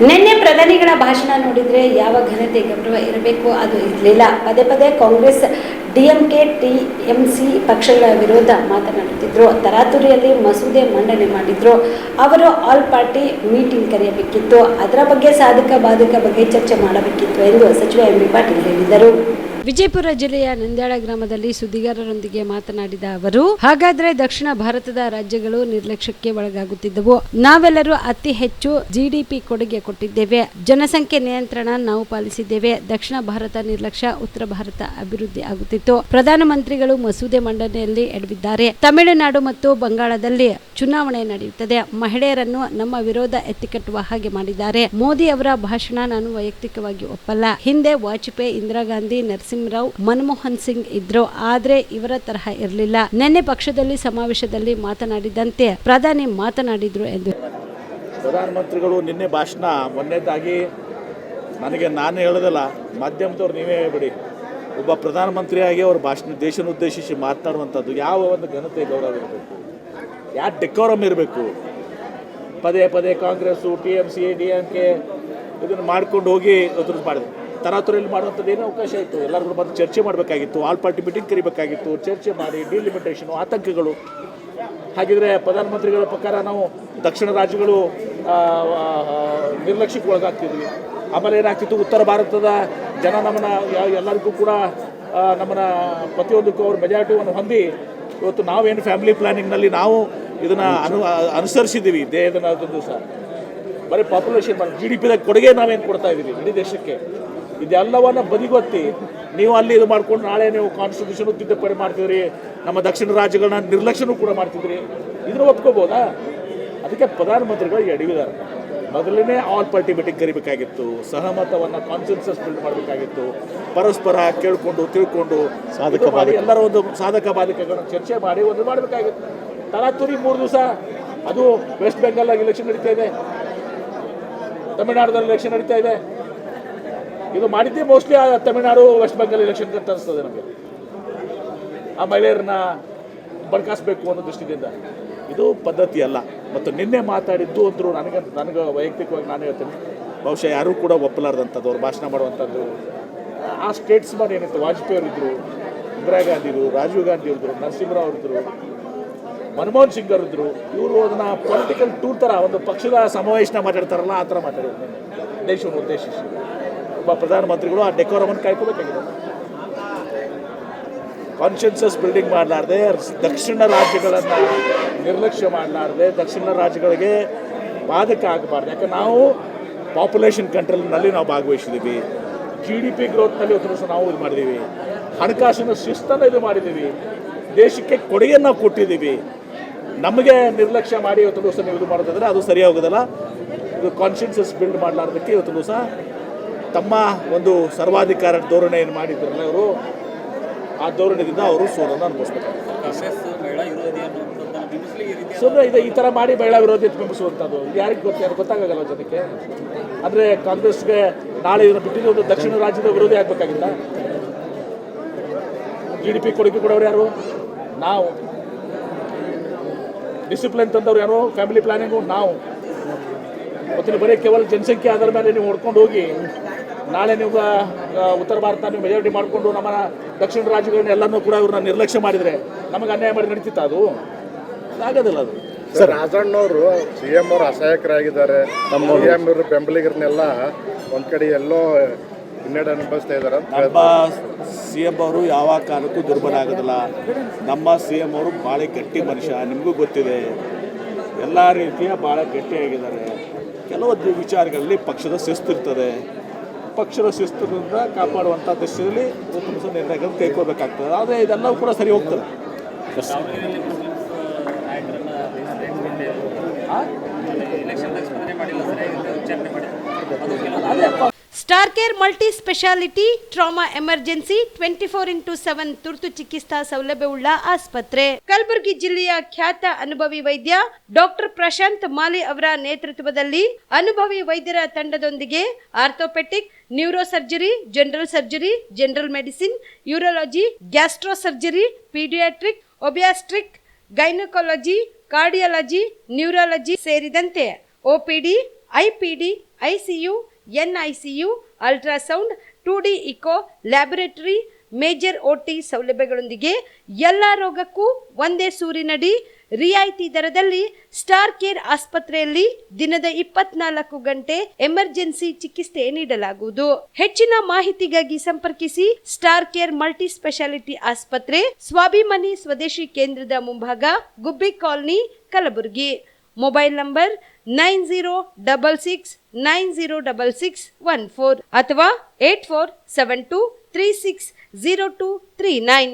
ನಿನ್ನೆ ಪ್ರಧಾನಿಗಳ ಭಾಷಣ ನೋಡಿದರೆ ಯಾವ ಘನತೆ ಗೌರವ ಇರಬೇಕು ಅದು ಇರಲಿಲ್ಲ. ಪದೇ ಪದೇ ಕಾಂಗ್ರೆಸ್, ಡಿಎಂಕೆ, ಟಿಎಂಸಿ ಪಕ್ಷಗಳ ವಿರೋಧ ಮಾತನಾಡುತ್ತಿದ್ದರು. ತರಾತುರಿಯಲ್ಲಿ ಮಸೂದೆ ಮಂಡನೆ ಮಾಡಿದ್ರು. ಅವರು ಆಲ್ ಪಾರ್ಟಿ ಮೀಟಿಂಗ್ ಕರೆಯಬೇಕಿತ್ತು. ಅದರ ಬಗ್ಗೆ ಸಾಧಕ ಬಾಧಕ ಬಗ್ಗೆ ಚರ್ಚೆ ಮಾಡಬೇಕಿತ್ತು ಎಂದು ಸಚಿವ ಎಂ.ಬಿ. ಪಾಟೀಲ್ ಹೇಳಿದರು. ವಿಜಯಪುರ ಜಿಲ್ಲೆಯ ನಂದ್ಯಾಳ ಗ್ರಾಮದಲ್ಲಿ ಸುದ್ದಿಗಾರರೊಂದಿಗೆ ಮಾತನಾಡಿದ ಅವರು, ಹಾಗಾದ್ರೆ ದಕ್ಷಿಣ ಭಾರತದ ರಾಜ್ಯಗಳು ನಿರ್ಲಕ್ಷ್ಯಕ್ಕೆ ಒಳಗಾಗುತ್ತಿದ್ದವು. ನಾವೆಲ್ಲರೂ ಅತಿ ಹೆಚ್ಚು ಜಿಡಿಪಿ ಕೊಡುಗೆ ಕೊಟ್ಟಿದ್ದೇವೆ. ಜನಸಂಖ್ಯೆ ನಿಯಂತ್ರಣ ನಾವು ಪಾಲಿಸಿದ್ದೇವೆ. ದಕ್ಷಿಣ ಭಾರತ ನಿರ್ಲಕ್ಷ್ಯ, ಉತ್ತರ ಭಾರತ ಅಭಿವೃದ್ಧಿ ಆಗುತ್ತಿತ್ತು. ಪ್ರಧಾನಮಂತ್ರಿಗಳು ಮಸೂದೆ ಮಂಡನೆಯಲ್ಲಿ ಎಡವಿದ್ದಾರೆ. ತಮಿಳುನಾಡು ಮತ್ತು ಬಂಗಾಳದಲ್ಲಿ ಚುನಾವಣೆ ನಡೆಯುತ್ತದೆ. ಮಹಿಳೆಯರನ್ನು ನಮ್ಮ ವಿರೋಧ ಎತ್ತಿಕಟ್ಟುವ ಹಾಗೆ ಮಾಡಿದ್ದಾರೆ. ಮೋದಿ ಅವರ ಭಾಷಣ ನಾನು ವೈಯಕ್ತಿಕವಾಗಿ ಒಪ್ಪಲ್ಲ. ಹಿಂದೆ ವಾಜಪೇಯಿ, ಇಂದಿರಾ ಗಾಂಧಿ, ನರಸಿಂಹರಾವ್, ಮನಮೋಹನ್ ಸಿಂಗ್ ಇದ್ರು. ಆದ್ರೆ ಇವರ ತರಹ ಇರಲಿಲ್ಲ. ನಿನ್ನೆ ಪಕ್ಷದಲ್ಲಿ ಸಮಾವೇಶದಲ್ಲಿ ಮಾತನಾಡಿದಂತೆ ಪ್ರಧಾನಿ ಮಾತನಾಡಿದ್ರು ಎಂದು. ಪ್ರಧಾನಮಂತ್ರಿಗಳು ನಿನ್ನೆ ಭಾಷಣ ಮೊನ್ನೆದಾಗಿ ನಾನು ಹೇಳೋದಲ್ಲ, ಮಾಧ್ಯಮದವ್ರು ನೀವೇ ಹೇಳ್ಬಿಡಿ. ಒಬ್ಬ ಪ್ರಧಾನಮಂತ್ರಿಯಾಗಿ ಅವ್ರ ಭಾಷಣ ದೇಶನ ಉದ್ದೇಶಿಸಿ ಮಾತನಾಡುವಂಥದ್ದು ಯಾವ ಒಂದು ಘನತೆ ಗೌರವ ಇರಬೇಕು, ಯಾವ ಡೆಕೋರಮ್ ಇರಬೇಕು. ಪದೇ ಪದೇ ಕಾಂಗ್ರೆಸ್ಸು, ಟಿಎಂಸಿ, ಡಿಎಂಕೆ ಇದನ್ನು ಮಾಡ್ಕೊಂಡು ಹೋಗಿ ಅದ್ರ ಮಾಡಿದ್ರು. ತರಾತುರಿಯಲ್ಲಿ ಮಾಡುವಂಥದ್ದು ಏನೋ ಅವಕಾಶ ಇತ್ತು. ಎಲ್ಲರಿಗೂ ಬಂದು ಚರ್ಚೆ ಮಾಡಬೇಕಾಗಿತ್ತು. ಆಲ್ ಪಾರ್ಟಿ ಮೀಟಿಂಗ್ ಕರಿಬೇಕಾಗಿತ್ತು. ಚರ್ಚೆ ಮಾಡಿ ಡಿಲಿಮಿಟೇಷನು, ಆತಂಕಗಳು. ಹಾಗಿದ್ರೆ ಪ್ರಧಾನಮಂತ್ರಿಗಳ ಪ್ರಕಾರ ನಾವು ದಕ್ಷಿಣ ರಾಜ್ಯಗಳು ನಿರ್ಲಕ್ಷ್ಯಕ್ಕೆ ಒಳಗಾಗ್ತಿದ್ವಿ. ಆಮೇಲೆ ಏನಾಗ್ತಿತ್ತು, ಉತ್ತರ ಭಾರತದ ಜನ ನಮ್ಮನ್ನ ಎಲ್ಲರಿಗೂ ಕೂಡ ನಮ್ಮನ್ನ ಪ್ರತಿಯೊಂದಕ್ಕೂ ಅವ್ರ ಮೆಜಾರಿಟಿಯನ್ನು ಹೊಂದಿ ಇವತ್ತು ನಾವೇನು ಫ್ಯಾಮಿಲಿ ಪ್ಲಾನಿಂಗ್ನಲ್ಲಿ ನಾವು ಇದನ್ನು ಅನುಸರಿಸಿದ್ದೀವಿ. ಇದನ್ನು ದಿವಸ ಬರೀ ಪಾಪ್ಯುಲೇಷನ್ GDP ಕೊಡುಗೆ ನಾವೇನು ಕೊಡ್ತಾ ಇದ್ದೀವಿ ಇಡೀ ದೇಶಕ್ಕೆ, ಇದೆಲ್ಲವನ್ನ ಬದಿಗೊತ್ತಿ ನೀವು ಅಲ್ಲಿ ಇದು ಮಾಡ್ಕೊಂಡು ನಾಳೆ ನೀವು ಕಾನ್ಸ್ಟಿಟ್ಯೂಷನ್ ತಿದ್ದುಪಡಿ ಮಾಡ್ತಿದ್ರಿ, ನಮ್ಮ ದಕ್ಷಿಣ ರಾಜ್ಯಗಳನ್ನ ನಿರ್ಲಕ್ಷ್ಯನೂ ಕೂಡ ಮಾಡ್ತಿದ್ರಿ. ಇದನ್ನು ಒಪ್ಕೋಬೋದಾ? ಅದಕ್ಕೆ ಪ್ರಧಾನಮಂತ್ರಿಗಳು ಎಡವಿದ್ದಾರೆ. ಮೊದಲನೇ ಆಲ್ ಪಾರ್ಟಿ ಮೀಟಿಂಗ್ ಕರಿಬೇಕಾಗಿತ್ತು. ಸಹಮತವನ್ನು ಕಾನ್ಸೆನ್ಸಸ್ ಬಿಲ್ಡ್ ಮಾಡಬೇಕಾಗಿತ್ತು. ಪರಸ್ಪರ ಕೇಳಿಕೊಂಡು ತಿಳ್ಕೊಂಡು ಎಲ್ಲರ ಒಂದು ಸಾಧಕ ಬಾಧಕಗಳನ್ನು ಚರ್ಚೆ ಮಾಡಿ ಒಂದು ಮಾಡಬೇಕಾಗಿತ್ತು. ತರಾತುರಿ 3 ದಿವಸ. ಅದು ವೆಸ್ಟ್ ಬೆಂಗಾಲ್ ಎಲೆಕ್ಷನ್ ನಡೀತಾ ಇದೆ, ತಮಿಳುನಾಡದಲ್ಲಿ ಎಲೆಕ್ಷನ್ ನಡೀತಾ ಇದೆ. ಇದು ಮಾಡಿದ್ದೇ ಮೋಸ್ಟ್ಲಿ ತಮಿಳುನಾಡು, ವೆಸ್ಟ್ ಬೆಂಗಾಲ್ ಎಲೆಕ್ಷನ್ ಅಂತ ಅನಿಸ್ತದೆ ನಮಗೆ. ಆ ಮಹಿಳೆಯರನ್ನ ಬಡ್ಕಾಯಿಸ್ಬೇಕು ಅನ್ನೋ ದೃಷ್ಟಿಯಿಂದ ಇದು ಪದ್ಧತಿ ಅಲ್ಲ. ಮತ್ತು ನಿನ್ನೆ ಮಾತಾಡಿದ್ದು ಅಂದರು ನನಗೆ ವೈಯಕ್ತಿಕವಾಗಿ ನಾನು ಹೇಳ್ತೇನೆ, ಬಹುಶಃ ಯಾರೂ ಕೂಡ ಒಪ್ಪಲಾರ್ದಂಥದ್ದು ಅವ್ರು ಭಾಷಣ ಮಾಡುವಂಥದ್ದು. ಆ ಸ್ಟೇಟ್ಸ್ಮನ್ ಏನಿತ್ತು, ವಾಜಪೇಯಿ ಅವರಿದ್ದರು, ಇಂದಿರಾ ಗಾಂಧಿ ಇದ್ರು, ರಾಜೀವ್ ಗಾಂಧಿ ಇದ್ರು, ನರಸಿಂಹರಾವ್ ಇದ್ದರು, ಮನಮೋಹನ್ ಸಿಂಗ್ ಅವರಿದ್ದರು. ಇವರು ಅದನ್ನು ಪೊಲಿಟಿಕಲ್ ಟೂರ್ ಥರ ಒಂದು ಪಕ್ಷದ ಸಮಾವೇಶನ ಮಾತಾಡ್ತಾರಲ್ಲ, ಆ ಥರ ಮಾತಾಡಿದ್ರು ದೇಶವನ್ನು ಉದ್ದೇಶಿಸಿ. ಒಬ್ಬ ಪ್ರಧಾನಮಂತ್ರಿಗಳು ಆ ಡೆಕೋರಮನ್ನು ಕಾಯ್ಕೋಬೇಕಾಗಿದೆ. ಕಾನ್ಶಿಯನ್ಸಸ್ ಬಿಲ್ಡಿಂಗ್ ಮಾಡಲಾರ್ದೆ, ದಕ್ಷಿಣ ರಾಜ್ಯಗಳನ್ನು ನಿರ್ಲಕ್ಷ್ಯ ಮಾಡಲಾರ್ದೆ, ದಕ್ಷಿಣ ರಾಜ್ಯಗಳಿಗೆ ಬಾಧಕ ಆಗಬಾರ್ದು. ಯಾಕೆ ನಾವು ಪಾಪ್ಯುಲೇಷನ್ ಕಂಟ್ರೋಲ್ನಲ್ಲಿ ನಾವು ಭಾಗವಹಿಸಿದ್ದೀವಿ. GDP ಗ್ರೋತ್ನಲ್ಲಿ ಒಂದು ವರ್ಷ ನಾವು ಇದು ಮಾಡಿದ್ದೀವಿ. ಹಣಕಾಸಿನ ಶಿಸ್ತನ್ನು ಇದು ಮಾಡಿದ್ದೀವಿ. ದೇಶಕ್ಕೆ ಕೊಡುಗೆಯನ್ನು ನಾವು ಕೊಟ್ಟಿದ್ದೀವಿ. ನಮಗೆ ನಿರ್ಲಕ್ಷ್ಯ ಮಾಡಿ ಇವತ್ತು ದಿವಸ ನೀವು ಇದು ಮಾಡೋದಾದರೆ ಅದು ಸರಿಯಾಗೋದಿಲ್ಲ. ಇದು ಕಾನ್ಶಿಯನ್ಸಸ್ ಬಿಲ್ಡ್ ಮಾಡಲಾರ್ದಕ್ಕೆ ಇವತ್ತು ದಿವಸ ತಮ್ಮ ಒಂದು ಸರ್ವಾಧಿಕಾರ ಧೋರಣೆ ಏನು ಮಾಡಿದ್ರಲ್ಲ ಇವರು, ಆ ಧೋರಣೆಯಿಂದ ಅವರು ಸೋಲನ್ನು ಅನುಭವಿಸ್ಬೇಕಾಗುತ್ತೆ. ಸುಮ್ಮನೆ ಇದೆ ಈ ಥರ ಮಾಡಿ ಮಹಿಳಾ ವಿರೋಧಿ ಬಿಂಬಿಸುವಂಥದ್ದು ಯಾರಿಗೆ ಗೊತ್ತಾಗಲ್ಲ ಜನಕ್ಕೆ. ಅಂದರೆ ಕಾಂಗ್ರೆಸ್ಗೆ ನಾಳೆ ಇದನ್ನು ಬಿಟ್ಟಿದ್ದು ಒಂದು ದಕ್ಷಿಣ ರಾಜ್ಯದ ವಿರೋಧಿ ಆಗಬೇಕಾಗಿಲ್ಲ. GDP ಕೊಡುಗೆ ಕೊಡೋರು ಯಾರು? ನಾವು. ಡಿಸಿಪ್ಲಿನ್ ತಂದವ್ರು ಯಾರು? ಫ್ಯಾಮಿಲಿ ಪ್ಲಾನಿಂಗು ನಾವು. ಮತ್ತು ಬರೀ ಕೇವಲ ಜನಸಂಖ್ಯೆ ಆಧಾರ ಮೇಲೆ ನೀವು ಹೊಡ್ಕೊಂಡು ಹೋಗಿ ನಾಳೆ ನೀವು ಉತ್ತರ ಭಾರತ ನೀವು ಮೆಜಾರಿಟಿ ಮಾಡಿಕೊಂಡು ನಮ್ಮ ದಕ್ಷಿಣ ರಾಜ್ಯಗಳನ್ನ ಎಲ್ಲನೂ ಕೂಡ ಇವ್ರನ್ನ ನಿರ್ಲಕ್ಷ್ಯ ಮಾಡಿದರೆ ನಮಗೆ ಅನ್ಯಾಯ ಮಾಡಿ ನಡೀತಿತ್ತು. ಅದು ಆಗೋದಿಲ್ಲ. ಅದು ಸರ್, ರಾಜಣ್ಣವರು CM ಅವರು ಅಸಹಾಯಕರಾಗಿದ್ದಾರೆ. ನಮ್ಮ CM ಅವರು ಬೆಂಬಲಿಗರನ್ನೆಲ್ಲ ಒಂದು ಕಡೆ ಎಲ್ಲೋ ಹಿನ್ನಡೆ ಅನುಭವಿಸ್ತಾ ಇದ್ದಾರೆ. ನಮ್ಮ CM ಅವರು ಯಾವ ಕಾರಣಕ್ಕೂ ದುರ್ಬಲ ಆಗೋದಿಲ್ಲ. ನಮ್ಮ CM ಅವರು ಭಾಳ ಗಟ್ಟಿ ಮನುಷ್ಯ, ನಿಮಗೂ ಗೊತ್ತಿದೆ. ಎಲ್ಲ ರೀತಿಯ ಭಾಳ ಗಟ್ಟಿಯಾಗಿದ್ದಾರೆ. ಕೆಲವೊಂದು ವಿಚಾರಗಳಲ್ಲಿ ಪಕ್ಷದ ಶಿಸ್ತಿರ್ತದೆ. ಪಕ್ಷದ ಶಿಸ್ತುನಿಂದ ಕಾಪಾಡುವಂಥ ದೃಷ್ಟಿಯಲ್ಲಿ ಉತ್ತಮ ನಿರ್ಣಯಗಳನ್ನು ಕೈಗೊಳ್ಳಬೇಕಾಗ್ತದೆ. ಆದರೆ ಇದೆಲ್ಲವೂ ಕೂಡ ಸರಿ ಹೋಗ್ತದೆ. Star care multi speciality trauma emergency 24x7 ತುರ್ತು ಚಿಕಿತ್ಸಾ ಸೌಲಭ್ಯವುಳ್ಳ ಆಸ್ಪತ್ರೆ. ಕಲಬುರಗಿ ಜಿಲ್ಲೆಯ ಖ್ಯಾತ ಅನುಭವಿ ವೈದ್ಯ ಡಾಕ್ಟರ್ ಪ್ರಶಾಂತ್ ಮಾಲಿ ಅವರ ನೇತೃತ್ವದಲ್ಲಿ ಅನುಭವಿ ವೈದ್ಯರ ತಂಡದೊಂದಿಗೆ orthopaedic, neuro surgery, general surgery, general medicine, urology, gastro surgery, paediatric, obstetric, gynaecology, cardiology, neurology ಸೇರಿದಂತೆ OPD, IPD, ICU, NICU, ultrasound, 2D echo, laboratory, major OT ಸೌಲಭ್ಯಗಳೊಂದಿಗೆ ಎಲ್ಲ ರೋಗಕ್ಕೂ ಒಂದೇ ಸೂರಿನಡಿ ರಿಯಾಯಿತಿ ದರದಲ್ಲಿ ಸ್ಟಾರ್ ಕೇರ್ ಆಸ್ಪತ್ರೆಯಲ್ಲಿ ದಿನದ 24 ಗಂಟೆ ಎಮರ್ಜೆನ್ಸಿ ಚಿಕಿತ್ಸೆ ನೀಡಲಾಗುವುದು. ಹೆಚ್ಚಿನ ಮಾಹಿತಿಗಾಗಿ ಸಂಪರ್ಕಿಸಿ ಸ್ಟಾರ್ ಕೇರ್ ಮಲ್ಟಿ ಸ್ಪೆಷಾಲಿಟಿ ಆಸ್ಪತ್ರೆ, ಸ್ವಾಭಿಮಾನಿ ಸ್ವದೇಶಿ ಕೇಂದ್ರದ ಮುಂಭಾಗ, ಗುಬ್ಬಿ ಕಾಲನಿ, ಕಲಬುರಗಿ. ಮೊಬೈಲ್ ನಂಬರ್ 9066906614 ಅಥವಾ 8472360239.